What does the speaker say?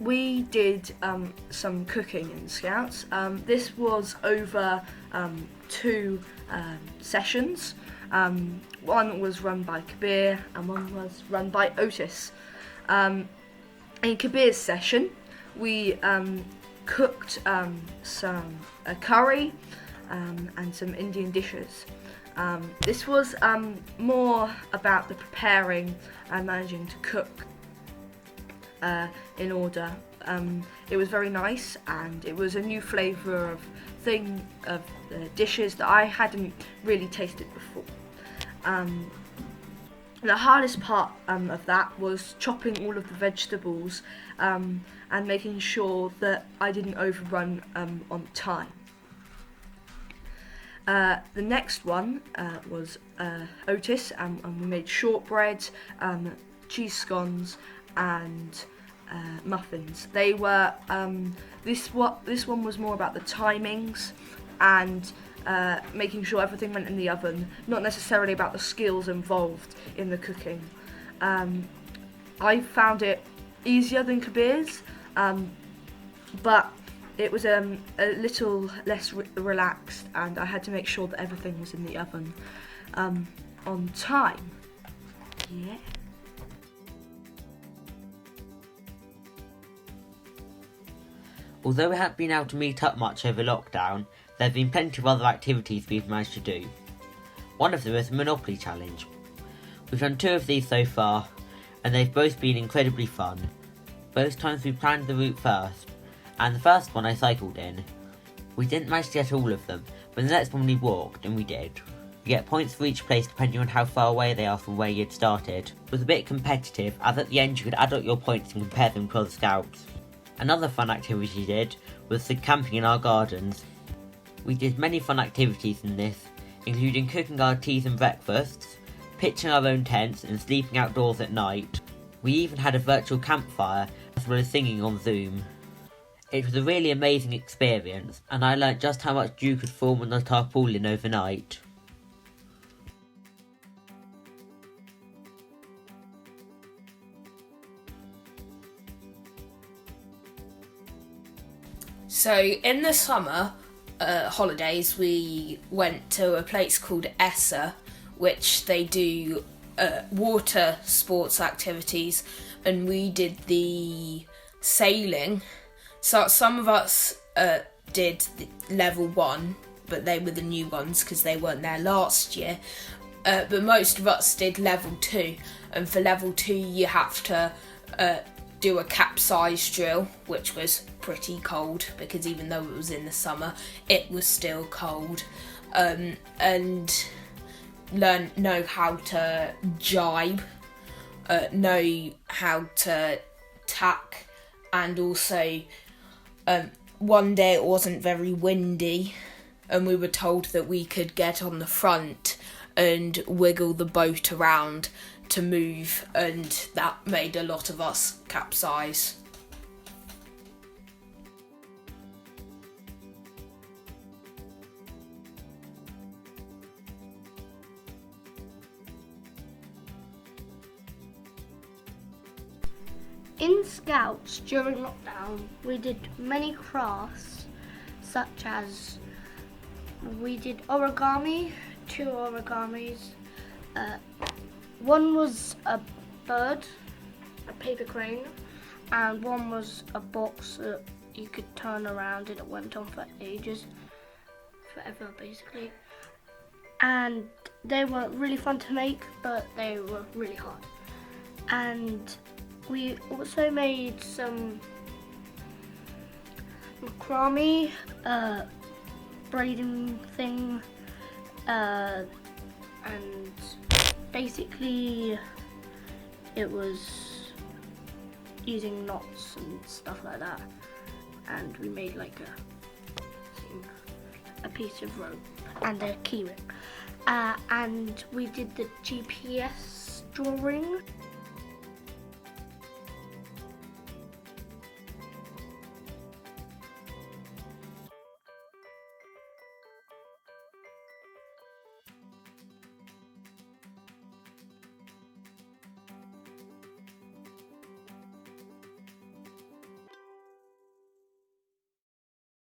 we did some cooking in Scouts. This was over 2 sessions. One was run by Kabir and one was run by Otis. In Kabir's session, we cooked some curry and some Indian dishes. This was more about the preparing and managing to cook in order. It was very nice, and it was a new flavour of the dishes that I hadn't really tasted before. The hardest part of that was chopping all of the vegetables and making sure that I didn't overrun on time. The next one was Otis, and we made shortbread, cheese scones, and muffins. They were this one was more about the timings and making sure everything went in the oven, not necessarily about the skills involved in the cooking. I found it easier than Kabir's, but it was a little less relaxed, and I had to make sure that everything was in the oven on time. Yeah. Although we haven't been able to meet up much over lockdown, there have been plenty of other activities we've managed to do. One of them is the Monopoly Challenge. We've done 2 of these so far, and they've both been incredibly fun. Both times we planned the route first, and the first one I cycled in. We didn't manage to get all of them, but the next one we walked, and we did. You get points for each place depending on how far away they are from where you'd started. It was a bit competitive, as at the end you could add up your points and compare them to other scouts. Another fun activity we did was the camping in our gardens. We did many fun activities in this, including cooking our teas and breakfasts, pitching our own tents and sleeping outdoors at night. We even had a virtual campfire as well as singing on Zoom. It was a really amazing experience, and I learnt just how much dew could form on the tarpaulin overnight. So in the summer holidays, we went to a place called Essa, which they do water sports activities, and we did the sailing. So some of us did the level 1, but they were the new ones because they weren't there last year. But most of us did level 2, and for level 2 you have to do a capsize drill, which was pretty cold because even though it was in the summer, it was still cold. And know how to jibe, know how to tack, and also one day it wasn't very windy, and we were told that we could get on the front and wiggle the boat around to move, and that made a lot of us capsize. In Scouts during lockdown, we did many crafts, such as we did origami, 2 origamis. One was a bird, a paper crane, and one was a box that you could turn around, and it went on for ages, forever basically. And they were really fun to make, but they were really hard. And we also made some macrame, braiding thing, and basically it was using knots and stuff like that, and we made like a piece of rope and a key ring, and we did the GPS drawing.